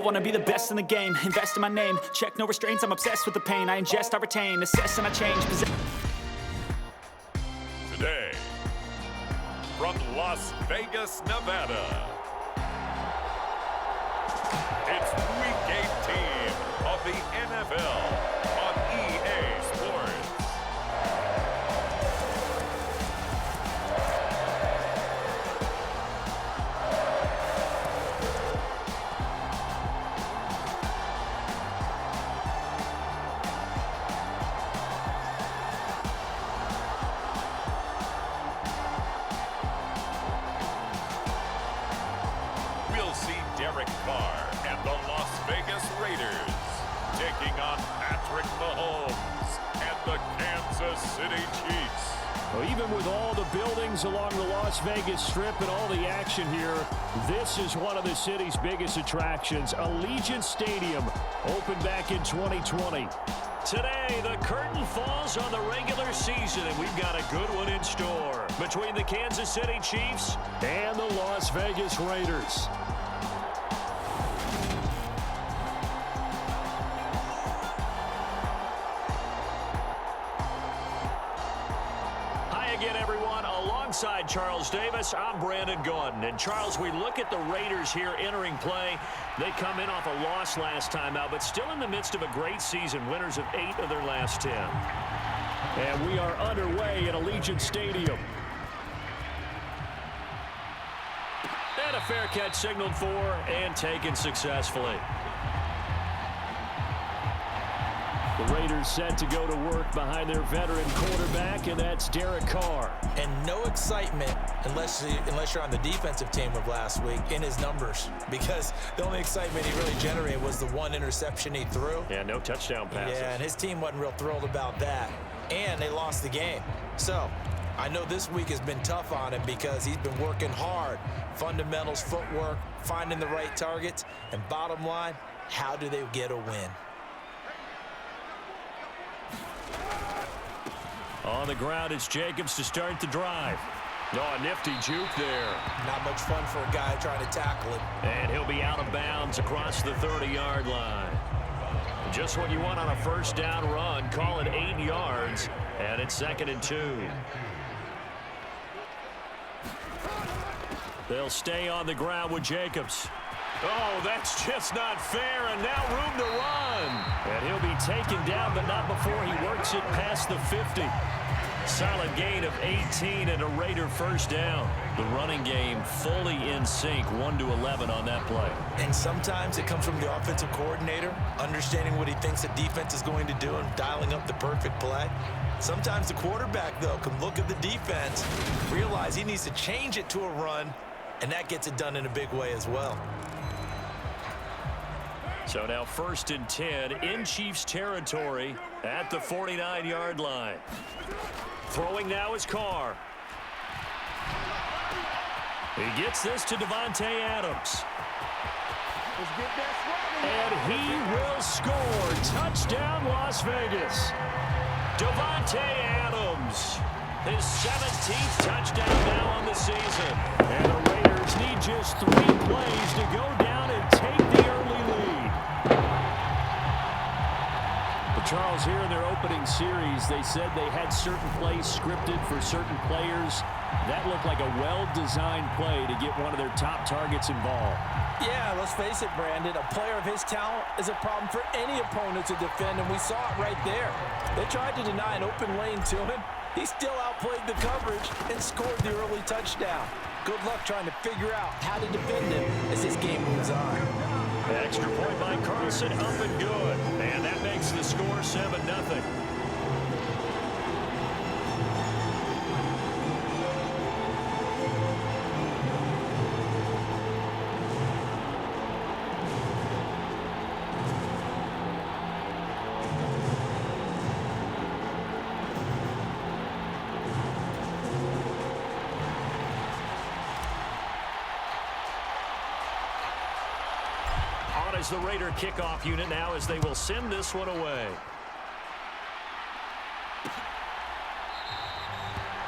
wanna be the best in the game. Invest in my name, check no restraints. I'm obsessed with the pain. I ingest, I retain, assess and I change. Today, from Las Vegas, Nevada, it's Week 18 of the NFL on EA Sports. We'll see Derek Carr and the Las Vegas Raiders taking on Patrick Mahomes and the Kansas City Chiefs. Well, even with all the buildings along the Las Vegas Strip and all the action here, this is one of the city's biggest attractions. Allegiant Stadium opened back in 2020. Today, the curtain falls on the regular season, and we've got a good one in store between the Kansas City Chiefs and the Las Vegas Raiders. Alongside Charles Davis, I'm Brandon Gordon. And Charles, we look at the Raiders here entering play. They come in off a loss last time out, but still in the midst of a great season, winners of 8 of their last 10. And we are underway at Allegiant Stadium. And a fair catch signaled for and taken successfully. The Raiders set to go to work behind their veteran quarterback, and that's Derek Carr. And no excitement unless you're on the defensive team of last week in his numbers, because the only excitement he really generated was the one interception he threw. Yeah, no touchdown passes. Yeah, and his team wasn't real thrilled about that, and they lost the game. So I know this week has been tough on him because he's been working hard. Fundamentals, footwork, finding the right targets, and bottom line, how do they get a win? On the ground, it's Jacobs to start the drive. Oh, a nifty juke there. Not much fun for a guy trying to tackle it. And he'll be out of bounds across the 30-yard line. Just what you want on a first down run. Call it 8 yards, and it's 2nd and 2. They'll stay on the ground with Jacobs. Oh, that's just not fair, and now room to run. And he'll be taken down, but not before he works it past the 50. Solid gain of 18 and a Raider first down. The running game fully in sync, 1-11 on that play. And sometimes it comes from the offensive coordinator, understanding what he thinks the defense is going to do and dialing up the perfect play. Sometimes the quarterback, though, can look at the defense, realize he needs to change it to a run, and that gets it done in a big way as well. So now 1st and 10 in Chiefs territory at the 49-yard line. Throwing now is Carr. He gets this to Davante Adams. And he will score. Touchdown, Las Vegas. Davante Adams. His 17th touchdown now on the season. And the Raiders need just 3 plays to go down and take the early lead. Charles, here in their opening series, they said they had certain plays scripted for certain players. That looked like a well-designed play to get one of their top targets involved. Yeah, let's face it, Brandon. A player of his talent is a problem for any opponent to defend, and we saw it right there. They tried to deny an open lane to him. He still outplayed the coverage and scored the early touchdown. Good luck trying to figure out how to defend him as this game moves on. Extra point by Carlson, up and good. And that makes the score 7-0. Is the Raider kickoff unit now as they will send this one away.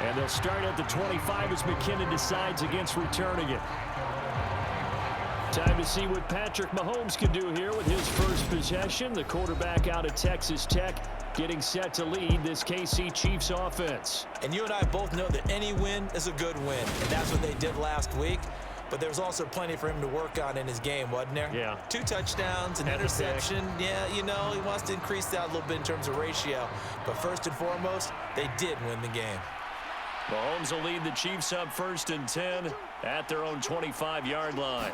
And they'll start at the 25 as McKinnon decides against returning it. Time to see what Patrick Mahomes can do here with his first possession. The quarterback out of Texas Tech getting set to lead this KC Chiefs offense. And you and I both know that any win is a good win, and that's what they did last week. But there's also plenty for him to work on in his game, wasn't there? Yeah. 2 touchdowns, an interception. Yeah, you know, he wants to increase that a little bit in terms of ratio. But first and foremost, they did win the game. Mahomes will lead the Chiefs up 1st and 10 at their own 25-yard line.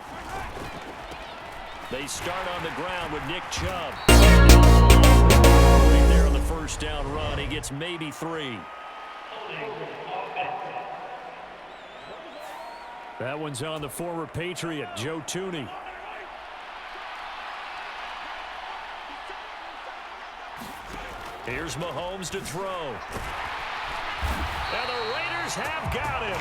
They start on the ground with Nick Chubb. Right there on the first down run. He gets maybe 3. That one's on the former Patriot, Joe Tooney. Here's Mahomes to throw. And the Raiders have got him.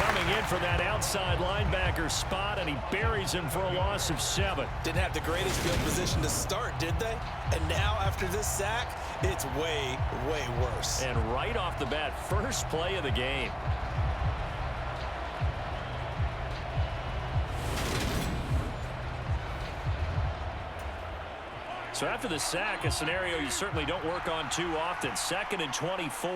Coming in for that outside linebacker spot, and he buries him for a loss of 7. Didn't have the greatest field position to start, did they? And now, after this sack, it's way, way worse. And right off the bat, first play of the game. So after the sack, a scenario you certainly don't work on too often. 2nd and 24.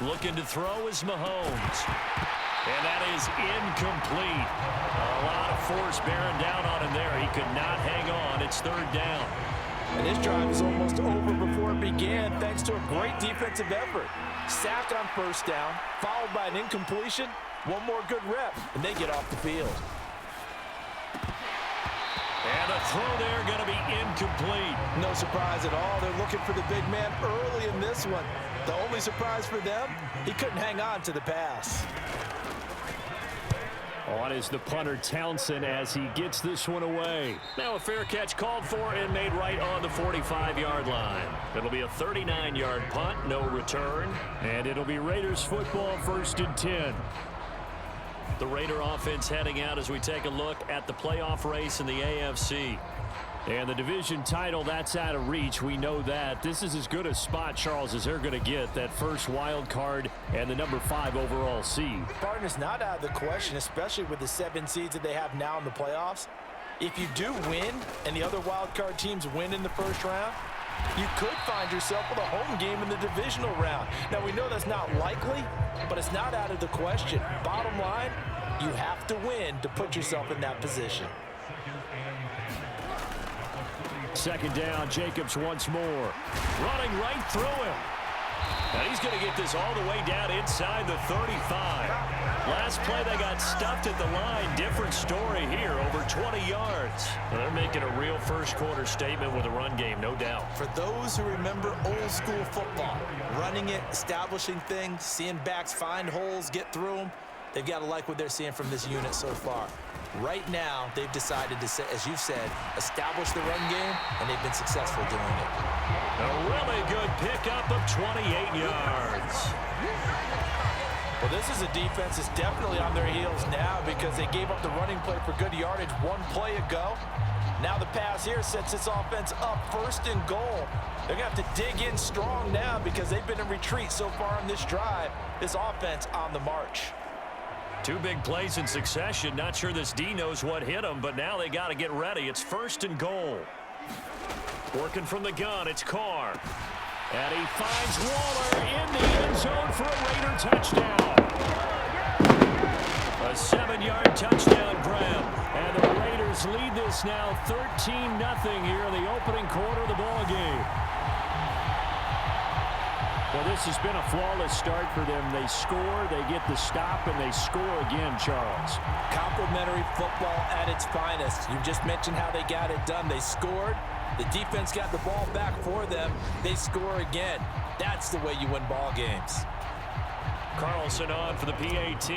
Looking to throw is Mahomes. And that is incomplete. A lot of force bearing down on him there. He could not hang on. It's 3rd down. And this drive is almost over before it began thanks to a great defensive effort. Sack on 1st down, followed by an incompletion. One more good rep, and they get off the field. And the throw there going to be incomplete. No surprise at all. They're looking for the big man early in this one. The only surprise for them, he couldn't hang on to the pass. On is the punter Townsend as he gets this one away. Now a fair catch called for and made right on the 45-yard line. It'll be a 39-yard punt, no return. And it'll be Raiders football 1st and 10. The Raider offense heading out as we take a look at the playoff race in the AFC. And the division title, that's out of reach. We know that. This is as good a spot, Charles, as they're going to get. That first wild card and the number 5 overall seed. Partner's not out of the question, especially with the 7 seeds that they have now in the playoffs. If you do win and the other wild card teams win in the first round, you could find yourself with a home game in the divisional round. Now, we know that's not likely, but it's not out of the question. Bottom line, you have to win to put yourself in that position. 2nd down, Jacobs once more. Running right through him. And he's going to get this all the way down inside the 35. Last play, they got stuffed at the line. Different story here, over 20 yards. Well, they're making a real first-quarter statement with a run game, no doubt. For those who remember old-school football, running it, establishing things, seeing backs find holes, get through them, they've got to like what they're seeing from this unit so far. Right now, they've decided to, as you've said, establish the run game, and they've been successful doing it. A really good pickup of 28 yards. Well, this is a defense that's definitely on their heels now because they gave up the running play for good yardage 1 play ago. Now the pass here sets this offense up 1st and goal. They're going to have to dig in strong now because they've been in retreat so far on this drive. This offense on the march. 2 big plays in succession. Not sure this D knows what hit him, but now they got to get ready. It's 1st and goal. Working from the gun, it's Carr. And he finds Waller in the end zone for a Raider touchdown. A 7-yard touchdown grab. And the Raiders lead this now 13-0 here in the opening quarter of the ball game. Well, this has been a flawless start for them. They score, they get the stop, and they score again, Charles. Complimentary football at its finest. You just mentioned how they got it done. They scored. The defense got the ball back for them. They score again. That's the way you win ball games. Carlson on for the PAT.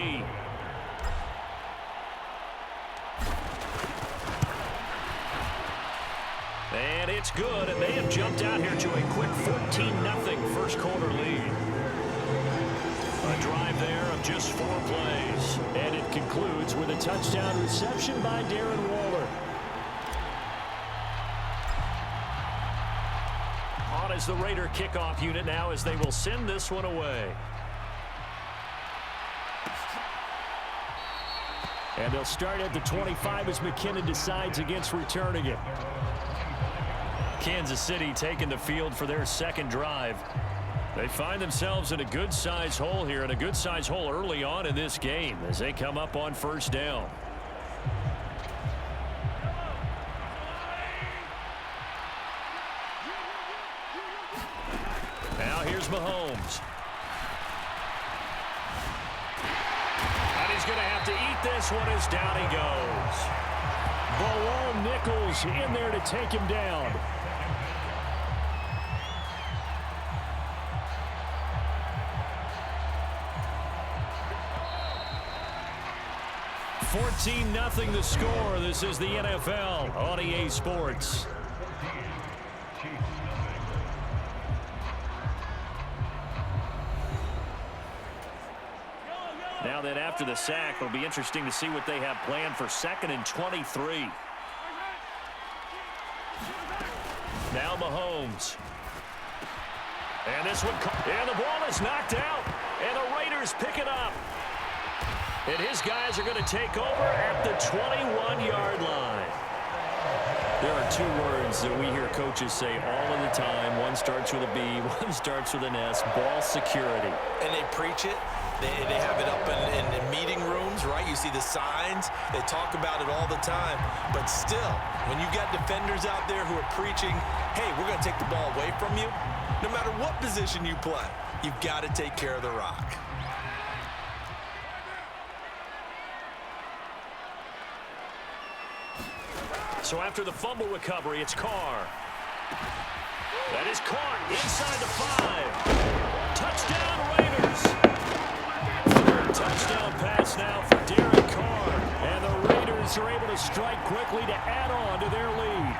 And it's good, and they have jumped out here to a quick 14-0 first quarter lead. A drive there of just 4 plays. And it concludes with a touchdown reception by Darren Waller. On is the Raider kickoff unit now as they will send this one away. And they'll start at the 25 as McKinnon decides against returning it. Kansas City taking the field for their second drive. They find themselves in a good-sized hole here, and a good-sized hole early on in this game as they come up on first down. Now here's Mahomes. And he's going to have to eat this one as down he goes. Bilal Nichols in there to take him down. $14-0 the score. This is the NFL on EA Sports. Now that after the sack, it'll be interesting to see what they have planned for 2nd and 23. Now Mahomes. And this one, and the ball is knocked out, and the Raiders pick it up. And his guys are going to take over at the 21-yard line. There are two words that we hear coaches say all of the time. One starts with a B, one starts with an S, ball security. And they preach it. They have it up in meeting rooms, right? You see the signs. They talk about it all the time. But still, when you got defenders out there who are preaching, hey, we're going to take the ball away from you, no matter what position you play, you've got to take care of the rock. So after the fumble recovery, it's Carr. That is caught inside the 5. Touchdown, Raiders. Third touchdown pass now for Derek Carr. And the Raiders are able to strike quickly to add on to their lead.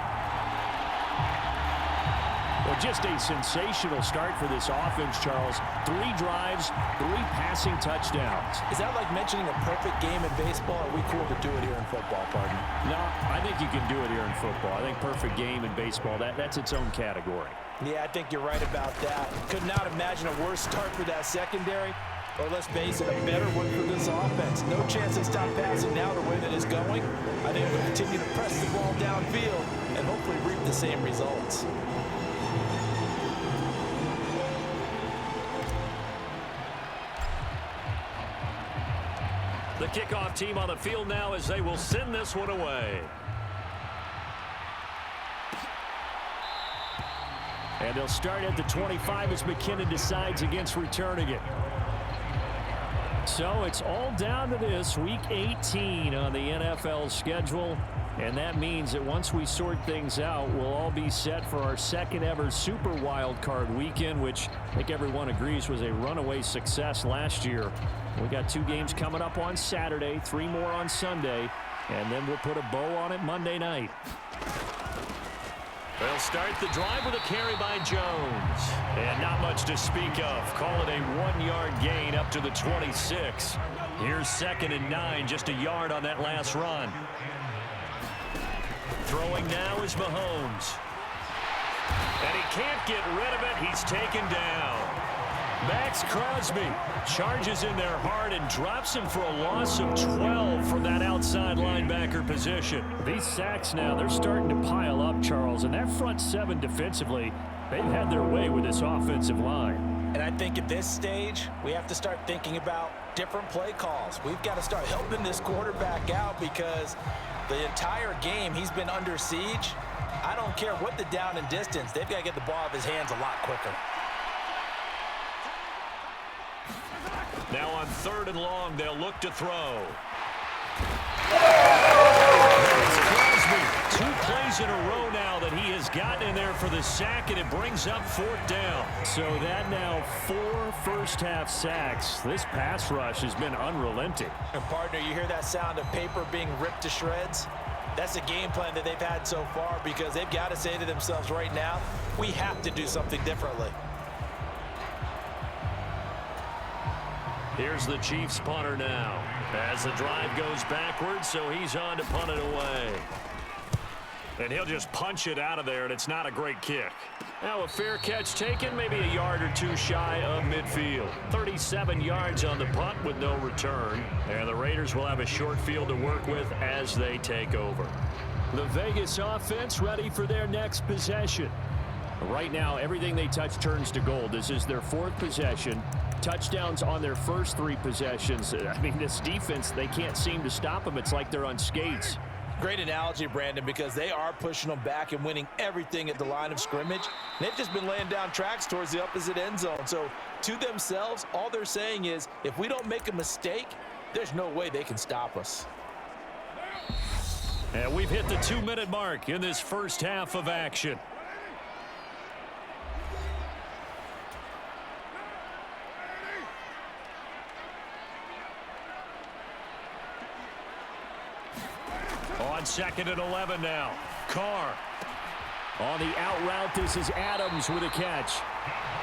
Well, just a sensational start for this offense, Charles. 3 drives, 3 passing touchdowns. Is that like mentioning a perfect game in baseball? Or are we cool to do it here in football, pardon? No, I think you can do it here in football. I think perfect game in baseball, that's its own category. Yeah, I think you're right about that. Could not imagine a worse start for that secondary. Or let's face it, a better one for this offense. No chance they stop passing now the way that it's going. I think we'll continue to press the ball downfield and hopefully reap the same results. The kickoff team on the field now as they will send this one away. And they'll start at the 25 as McKinnon decides against returning it. So it's all down to this, Week 18 on the NFL schedule. And that means that once we sort things out, we'll all be set for our second ever Super Wild Card weekend, which I think everyone agrees was a runaway success last year. We got 2 games coming up on Saturday, 3 more on Sunday, and then we'll put a bow on it Monday night. They'll start the drive with a carry by Jones. And not much to speak of. Call it a 1-yard gain up to the 26. Here's 2nd and 9, just a yard on that last run. Throwing now is Mahomes. And he can't get rid of it. He's taken down. Maxx Crosby charges in there hard and drops him for a loss of 12 from that outside linebacker position. These sacks now, they're starting to pile up, Charles. And that front 7 defensively, they've had their way with this offensive line. And I think at this stage, we have to start thinking about different play calls. We've got to start helping this quarterback out because the entire game he's been under siege. I don't care what the down and distance. They've got to get the ball out of his hands a lot quicker. Now on 3rd and long, they'll look to throw. Crosby, 2 plays in a row now that he has gotten in there for the sack, and it brings up 4th down. So that now 4 first-half sacks. This pass rush has been unrelenting. And partner, you hear that sound of paper being ripped to shreds? That's the game plan that they've had so far because they've got to say to themselves right now, we have to do something differently. Here's the Chiefs punter now as the drive goes backwards, so he's on to punt it away. And he'll just punch it out of there, and it's not a great kick. Now a fair catch taken, maybe a yard or two shy of midfield. 37 yards on the punt with no return. And the Raiders will have a short field to work with as they take over. The Vegas offense ready for their next possession. Right now, everything they touch turns to gold. This is their 4th possession. Touchdowns on their first 3 possessions. I mean, this defense, they can't seem to stop them. It's like they're on skates. Great analogy, Brandon, because they are pushing them back and winning everything at the line of scrimmage. They've just been laying down tracks towards the opposite end zone. So to themselves, all they're saying is, if we don't make a mistake, there's no way they can stop us. And we've hit the 2-minute mark in this first half of action. On 2nd and 11 now. Carr. On the out route, this is Adams with a catch.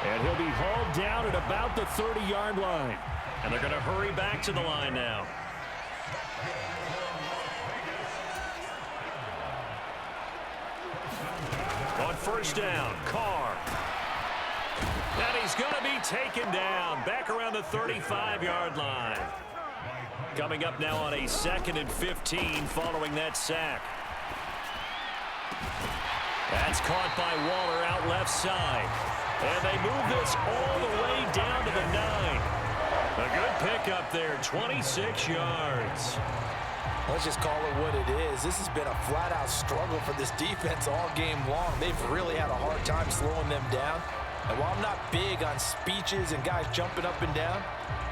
And he'll be hauled down at about the 30-yard line. And they're going to hurry back to the line now. On 1st down, Carr. And he's going to be taken down back around the 35-yard line. Coming up now on a 2nd and 15 following that sack. That's caught by Waller out left side. And they move this all the way down to the 9. A good pickup there, 26 yards. Let's just call it what it is. This has been a flat-out struggle for this defense all game long. They've really had a hard time slowing them down. And while I'm not big on speeches and guys jumping up and down,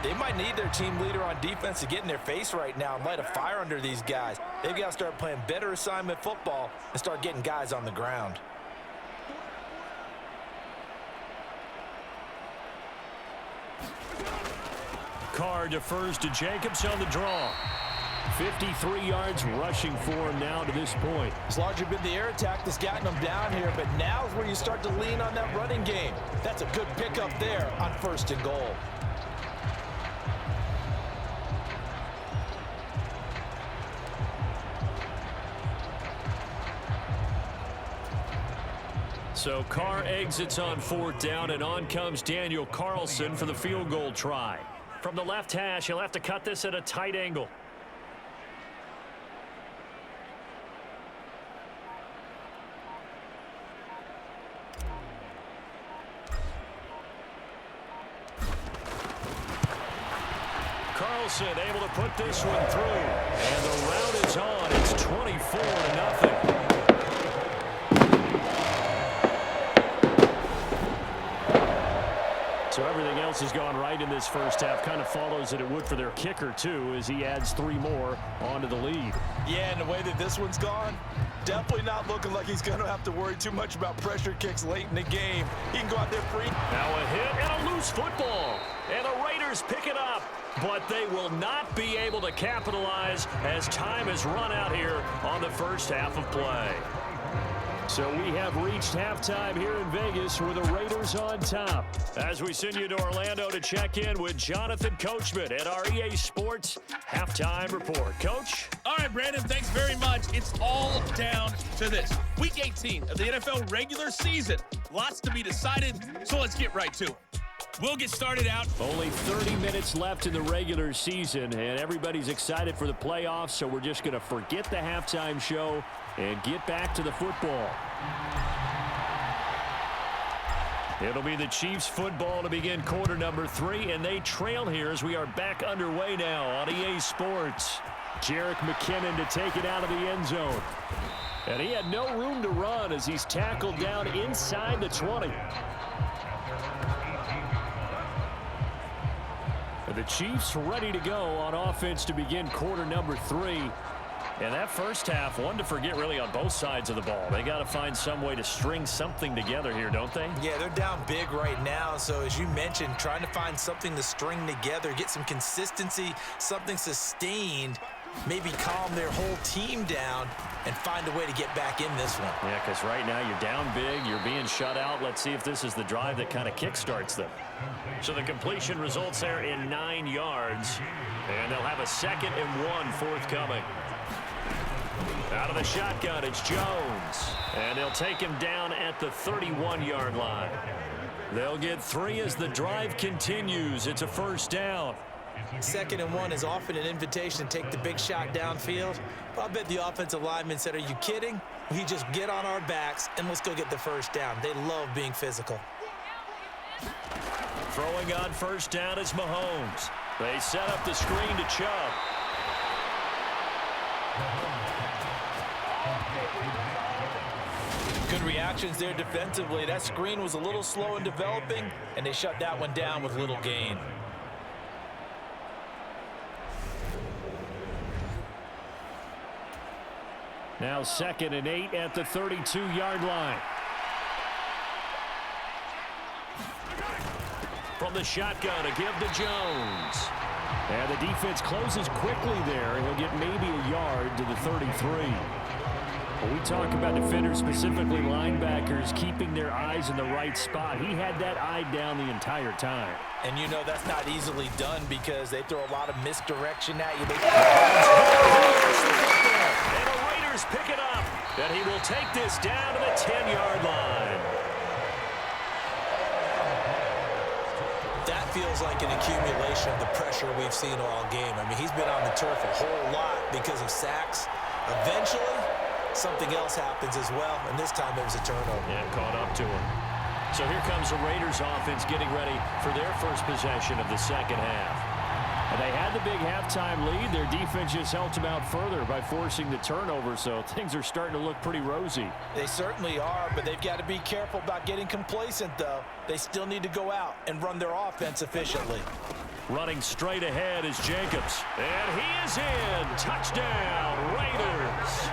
they might need their team leader on defense to get in their face right now and light a fire under these guys. They've got to start playing better assignment football and start getting guys on the ground. Carr defers to Jacobs on the draw. 53 yards rushing for him now to this point. It's largely been the air attack that's gotten them down here, but now is where you start to lean on that running game. That's a good pickup there on 1st and goal. So Carr exits on 4th down, and on comes Daniel Carlson for the field goal try. From the left hash, he'll have to cut this at a tight angle. Carlson able to put this one through. And the route is on. It's 24-0. So everything else has gone right in this first half. Kind of follows that it would for their kicker, too, as he adds 3 more onto the lead. Yeah, and the way that this one's gone, definitely not looking like he's going to have to worry too much about pressure kicks late in the game. He can go out there free. Now a hit and a loose football. And the Raiders pick it up. But they will not be able to capitalize as time has run out here on the first half of play. So we have reached halftime here in Vegas with the Raiders on top. As we send you to Orlando to check in with Jonathan Coachman at our EA Sports Halftime Report. Coach? All right, Brandon, thanks very much. It's all down to this. Week 18 of the NFL regular season. Lots to be decided, so let's get right to it. We'll get started out. Only 30 minutes left in the regular season, and everybody's excited for the playoffs, so we're just going to forget the halftime show and get back to the football. It'll be the Chiefs football to begin quarter number 3, and they trail here as we are back underway now on EA Sports. Jerick McKinnon to take it out of the end zone. And he had no room to run as he's tackled down inside the 20. The Chiefs ready to go on offense to begin quarter number 3. And that first half, one to forget really on both sides of the ball. They got to find some way to string something together here, don't they? Yeah, they're down big right now. So as you mentioned, trying to find something to string together, get some consistency, something sustained, maybe calm their whole team down and find a way to get back in this one. Yeah, because right now you're down big, you're being shut out. Let's see if this is the drive that kind of kickstarts them. So the completion results there in 9 yards, and they'll have a 2nd and 1 forthcoming. Out of the shotgun, it's Jones. And they'll take him down at the 31-yard line. They'll get 3 as the drive continues. It's a first down. 2nd and 1 is often an invitation to take the big shot downfield. But I bet the offensive lineman said, are you kidding? We just get on our backs and let's go get the first down. They love being physical. Throwing on first down is Mahomes. They set up the screen to Chubb. Good reactions there defensively. That screen was a little slow in developing, and they shut that one down with little gain. Now 2nd and 8 at the 32-yard line. From the shotgun, a give to Jones. And the defense closes quickly there. He'll get maybe a yard to the 33. When we talk about defenders, specifically linebackers, keeping their eyes in the right spot, he had that eye down the entire time. And you know that's not easily done because they throw a lot of misdirection at you. And the Raiders pick it up. And he will take this down to the 10-yard line. That feels like an accumulation of the pressure we've seen all game. I mean, he's been on the turf a whole lot because of sacks. Eventually, something else happens as well, and this time it was a turnover. Yeah, caught up to him. So here comes the Raiders offense getting ready for their first possession of the second half. And they had the big halftime lead. Their defense just helped them out further by forcing the turnover, so things are starting to look pretty rosy. They certainly are, but they've got to be careful about getting complacent, though. They still need to go out and run their offense efficiently. Running straight ahead is Jacobs. And he is in. Touchdown, Raiders.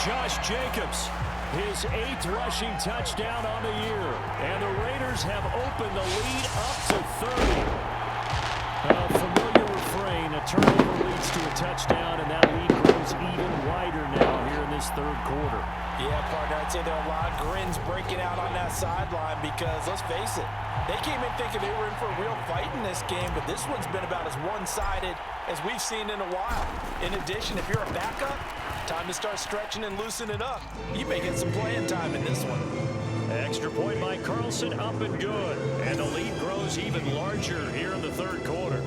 Josh Jacobs, his 8th rushing touchdown on the year. And the Raiders have opened the lead up to 30. A familiar refrain, a turnover leads to a touchdown, and that lead grows even wider now here in this third quarter. Yeah, partner, I'd say there are a lot of grins breaking out on that sideline because, let's face it, they came in thinking they were in for a real fight in this game, but this one's been about as one-sided as we've seen in a while. In addition, if you're a backup, time to start stretching and loosening up. You may get some playing time in this one. Extra point by Carlson, up and good. And the lead grows even larger here in the third quarter.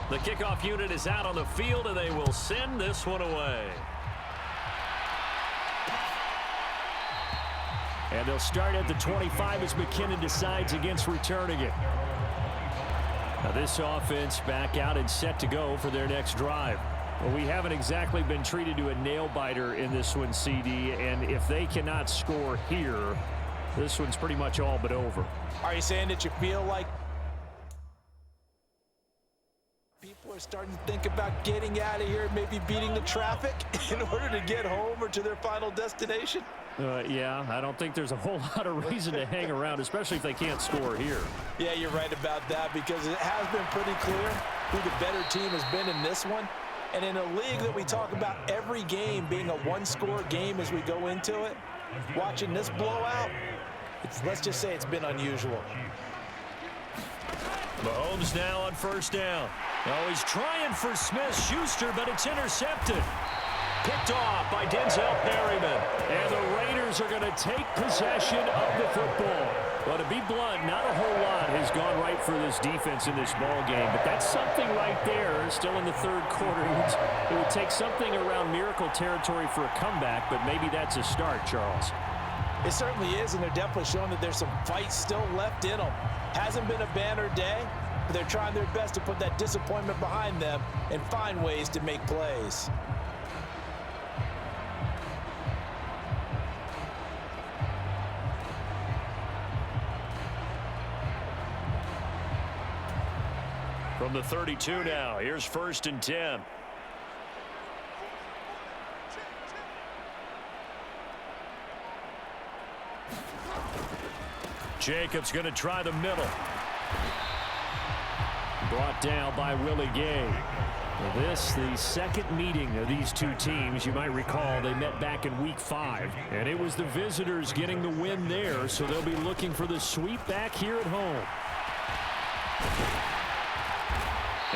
The kickoff unit is out on the field, and they will send this one away. And they'll start at the 25 as McKinnon decides against returning it. Now this offense back out and set to go for their next drive. Well, we haven't exactly been treated to a nail-biter in this one, CD, and if they cannot score here, this one's pretty much all but over. Are you saying that you feel like people are starting to think about getting out of here, maybe beating the traffic in order to get home or to their final destination? Yeah, I don't think there's a whole lot of reason to hang around, especially if they can't score here. Yeah, you're right about that because it has been pretty clear who the better team has been in this one. And in a league that we talk about every game being a one-score game as we go into it, watching this blowout, let's just say it's been unusual. Mahomes now on first down. Oh, he's trying for Smith-Schuster, but it's intercepted. Picked off by Denzel Perryman. And the Raiders are going to take possession of the football. Well, to be blunt, not a whole lot has gone right for this defense in this ball game, but that's something right there. Still in the third quarter. It would take something around miracle territory for a comeback, but maybe that's a start, Charles. It certainly is, and they're definitely showing that there's some fight still left in them. Hasn't been a banner day, but they're trying their best to put that disappointment behind them and find ways to make plays. From the 32 now, here's 1st and 10. Jacobs going to try the middle. Brought down by Willie Gay. This, the second meeting of these two teams. You might recall they met back in Week 5. And it was the visitors getting the win there, so they'll be looking for the sweep back here at home.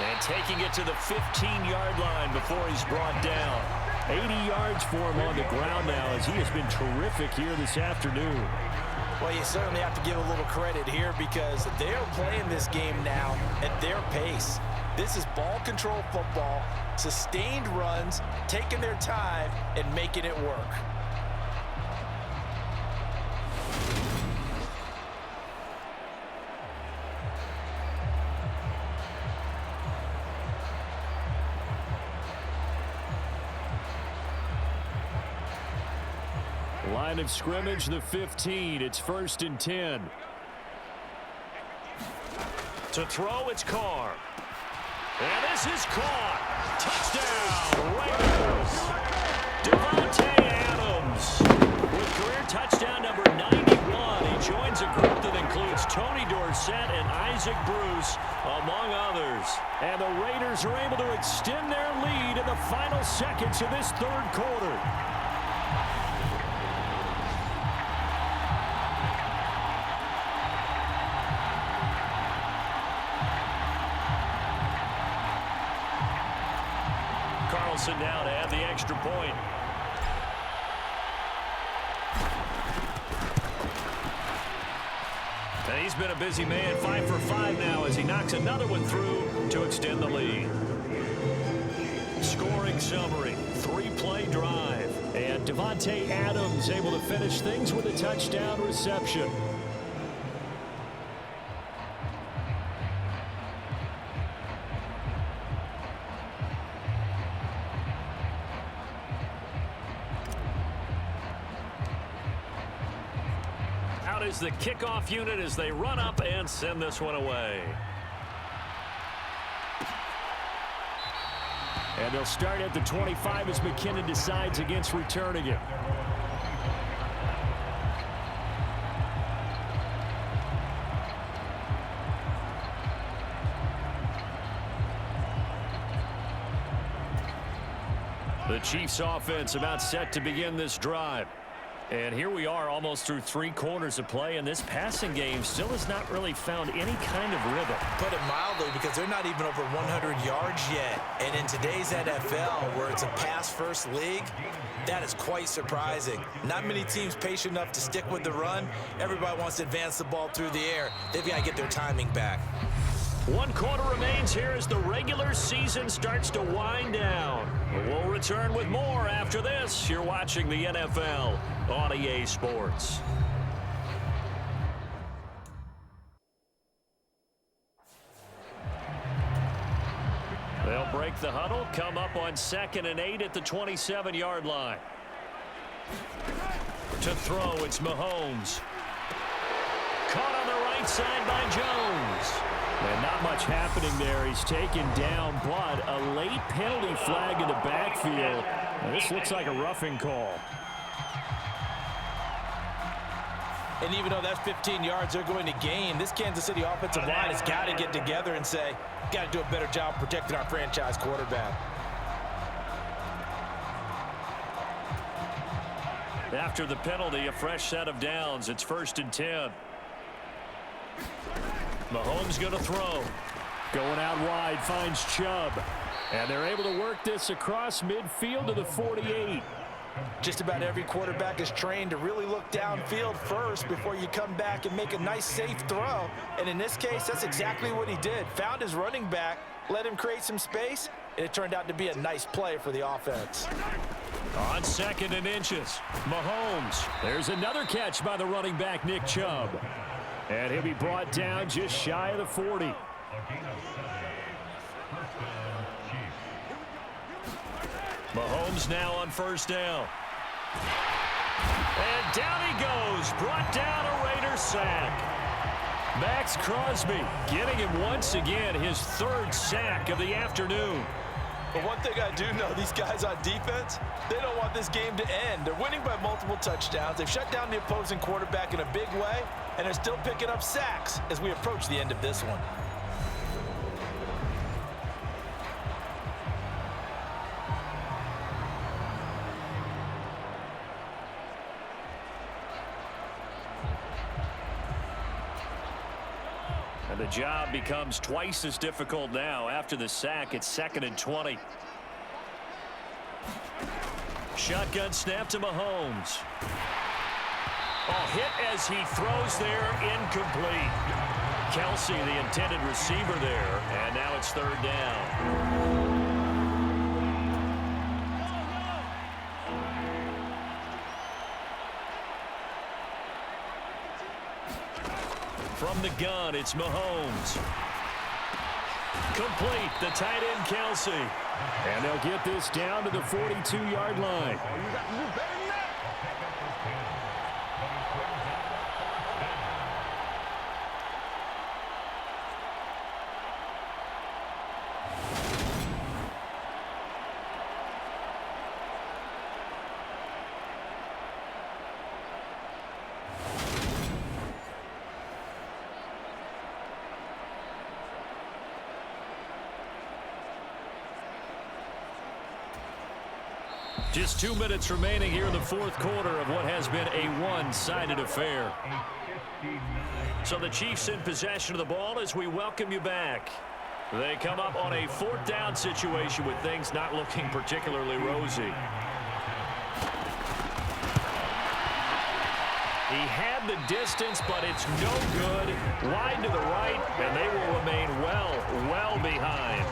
And taking it to the 15-yard line before he's brought down. 80 yards for him on the ground now as he has been terrific here this afternoon. Well, you certainly have to give a little credit here because they're playing this game now at their pace. This is ball control football, sustained runs, taking their time, and making it work. Line of scrimmage, the 15. It's 1st and 10. To throw, it's Carr. And this is caught. Touchdown, Raiders. Devontae Adams with career touchdown number 91. He joins a group that includes Tony Dorsett and Isaac Bruce, among others. And the Raiders are able to extend their lead in the final seconds of this third quarter. Now to add the extra point. And he's been a busy man, 5 for 5 now as he knocks another one through to extend the lead. Scoring summary, 3-play drive. And Devontae Adams able to finish things with a touchdown reception. Is the kickoff unit as they run up and send this one away. And they'll start at the 25 as McKinnon decides against returning it. The Chiefs offense about set to begin this drive. And here we are almost through 3 quarters of play, and this passing game still has not really found any kind of rhythm. Put it mildly, because they're not even over 100 yards yet. And in today's NFL, where it's a pass-first league, that is quite surprising. Not many teams patient enough to stick with the run. Everybody wants to advance the ball through the air. They've got to get their timing back. 1 quarter remains here as the regular season starts to wind down. We'll return with more after this. You're watching the NFL on EA Sports. They'll break the huddle, come up on 2nd and 8 at the 27-yard line. To throw, it's Mahomes. Caught on the right side by Jones. And not much happening there. He's taken down, but a late penalty flag in the backfield. Now, this looks like a roughing call. And even though that's 15 yards they're going to gain, this Kansas City offensive line has got to get together and say, got to do a better job protecting our franchise quarterback. After the penalty, a fresh set of downs. It's 1st and 10. Mahomes going to throw. Going out wide, finds Chubb. And they're able to work this across midfield to the 48. Just about every quarterback is trained to really look downfield first before you come back and make a nice, safe throw. And in this case, that's exactly what he did. Found his running back, let him create some space, and it turned out to be a nice play for the offense. On 2nd and inches, Mahomes. There's another catch by the running back, Nick Chubb. And he'll be brought down just shy of the 40. Mahomes now on 1st down. And down he goes. Brought down a Raiders sack. Maxx Crosby getting him once again his 3rd sack of the afternoon. But one thing I do know, these guys on defense, they don't want this game to end. They're winning by multiple touchdowns. They've shut down the opposing quarterback in a big way, and they're still picking up sacks as we approach the end of this one. And the job becomes twice as difficult now. After the sack, it's 2nd and 20. Shotgun snap to Mahomes. Hit as he throws there, incomplete. Kelce, the intended receiver there, and now it's 3rd down. From the gun, it's Mahomes. Complete, the tight end Kelce. And they'll get this down to the 42-yard line. Just 2 minutes remaining here in the 4th quarter of what has been a one-sided affair. So the Chiefs in possession of the ball as we welcome you back. They come up on a 4th down situation with things not looking particularly rosy. He had the distance, but it's no good. Wide to the right, and they will remain well behind.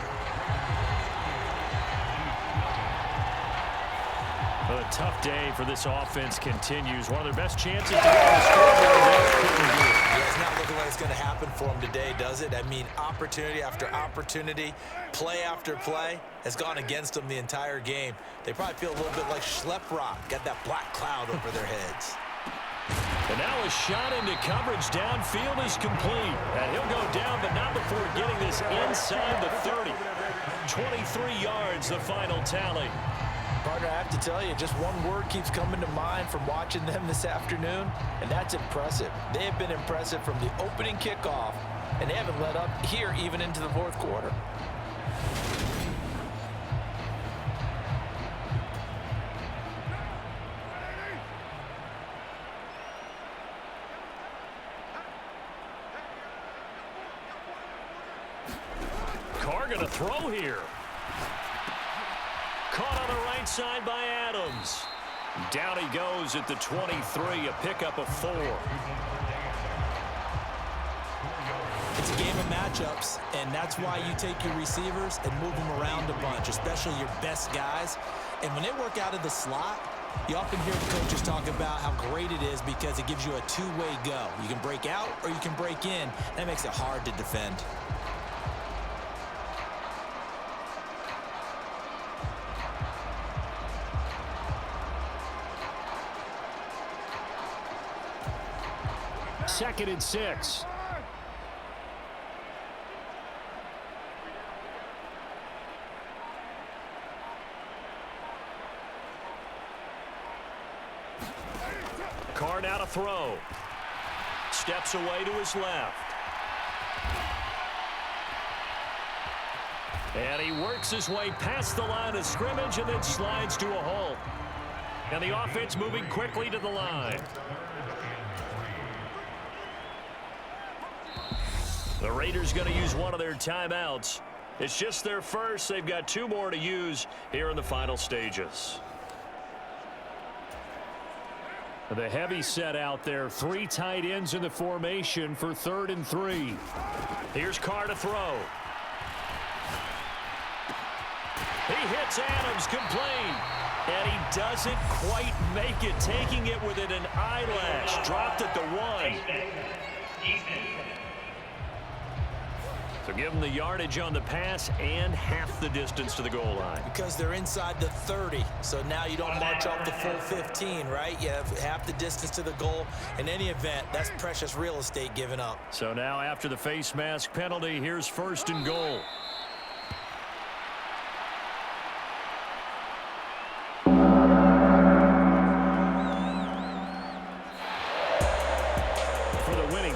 A tough day for this offense continues. One of their best chances to get on the scoreboard. Yeah, it's not looking like it's going to happen for them today, does it? I mean, opportunity after opportunity, play after play has gone against them the entire game. They probably feel a little bit like Schlep Rock, got that black cloud over their heads. And now a shot into coverage downfield is complete. And he'll go down, but not before getting this inside the 30. 23 yards, the final tally. Partner, I have to tell you, just one word keeps coming to mind from watching them this afternoon, and that's impressive. They have been impressive from the opening kickoff, and they haven't let up here even into the 4th quarter. Carr gonna throw here. Caught on the right side by Adams. Down he goes at the 23, a pickup of 4. It's a game of matchups, and that's why you take your receivers and move them around a bunch, especially your best guys. And when they work out of the slot, you often hear the coaches talk about how great it is because it gives you a two-way go. You can break out or you can break in. That makes it hard to defend. Second and 6. Carr now to throw. Steps away to his left. And he works his way past the line of scrimmage and then slides to a halt. And the offense moving quickly to the line. The Raiders going to use one of their timeouts. It's just their first. They've got 2 more to use here in the final stages. The heavy set out there. 3 tight ends in the formation for 3rd and 3. Here's Carr to throw. He hits Adams, complete. And he doesn't quite make it, taking it within an eyelash. Dropped at the 1. So give them the yardage on the pass and half the distance to the goal line. Because they're inside the 30, so now you don't march off the full 15, right? You have half the distance to the goal. In any event, that's precious real estate given up. So now after the face mask penalty, here's 1st and goal.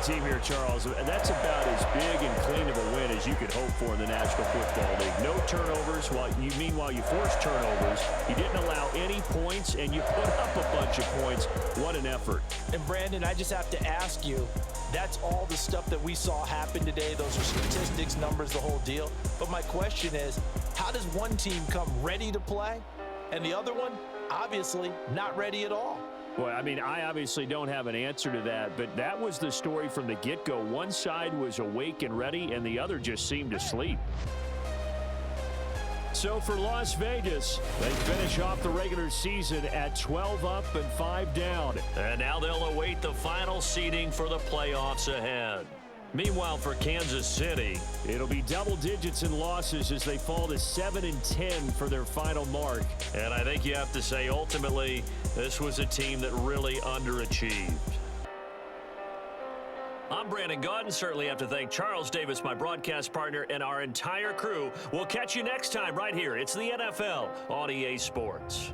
Team here, Charles, that's about as big and clean of a win as you could hope for in the National Football League. No turnovers. Meanwhile, you forced turnovers. You didn't allow any points, and you put up a bunch of points. What an effort. And, Brandon, I just have to ask you, That's all the stuff that we saw happen today. Those are statistics, numbers, the whole deal. But my question is, how does one team come ready to play and the other one, obviously, not ready at all? Well, I mean, I obviously don't have an answer to that, but that was the story from the get-go. One side was awake and ready, and the other just seemed to sleep. So for Las Vegas, they finish off the regular season at 12 up and 5 down. And now they'll await the final seeding for the playoffs ahead. Meanwhile, for Kansas City, it'll be double digits in losses as they fall to 7-10 for their final mark. And I think you have to say, ultimately, this was a team that really underachieved. I'm Brandon Gaudin. Certainly have to thank Charles Davis, my broadcast partner, and our entire crew. We'll catch you next time right here. It's the NFL on EA Sports.